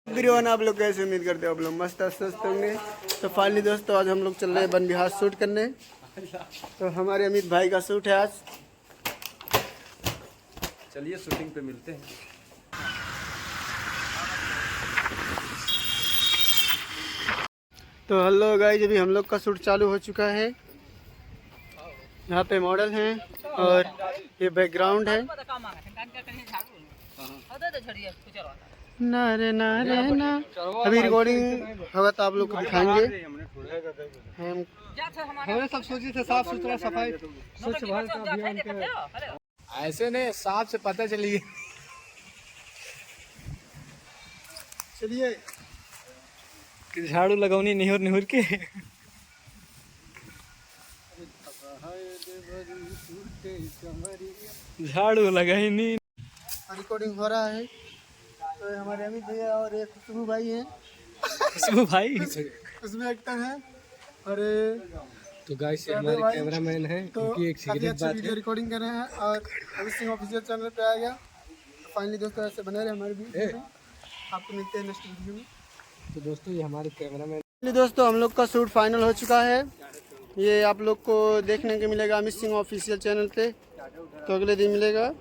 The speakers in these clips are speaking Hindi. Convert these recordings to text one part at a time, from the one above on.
बिरयानी आप लोग कैसे उम्मीद करते हो आप लोग मस्त स्वस्थ होंगे। तो फाइनली दोस्तों आज हम लोग चल रहे हैं वन विहार शूट करने। तो हमारे अमित भाई का शूट है आज। चलिए शूटिंग पे मिलते हैं। तो हेलो गाइस, अभी हम लोग का शूट चालू हो चुका है। यहाँ पे मॉडल हैं और ये बैकग्राउंड है। नारे नारे ना अभी रिकॉर्डिंग होगा तो आप लोग को दिखाएंगे। हम सब सोचे थे साफ सुथरा सफाई स्वच्छ भारत अभियान के ऐसे नहीं साफ से पता चलिए। चलिए झाड़ू लगाऊनी निहुर निहुर के झाड़ू लगाई नहीं। रिकॉर्डिंग हो रहा है। तो हमारे अमित भैया और एक खुशबू भाई हैं। खुशबू भाई उसमें एक्टर है और तो गाइस हमारे कैमरामैन हैं। तो उनकी एक काफी सीक्रेट अच्छी बात वीडियो है। रिकॉर्डिंग कर रहे हैं और अभी सिंह ऑफिशियल चैनल पे आ गया। तो फाइनली दोस्तों ऐसे बने रहे हमारे वीडियो में। आपको मिलते हैं नेक्स्ट वीडियो में। तो दोस्तों ये हमारे कैमरामैन। दोस्तों हम लोग का शूट फाइनल हो चुका है। ये आप लोग को देखने को मिलेगा अमित सिंह ऑफिशियल चैनल पे। तो अगले दिन मिलेगा।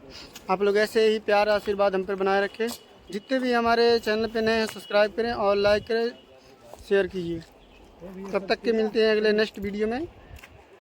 आप लोग ऐसे ही प्यार आशीर्वाद हम पर बनाए रखें। जितने भी हमारे चैनल पे नए हैं सब्सक्राइब करें और लाइक करें, शेयर कीजिए। तब तक के मिलते हैं अगले नेक्स्ट वीडियो में।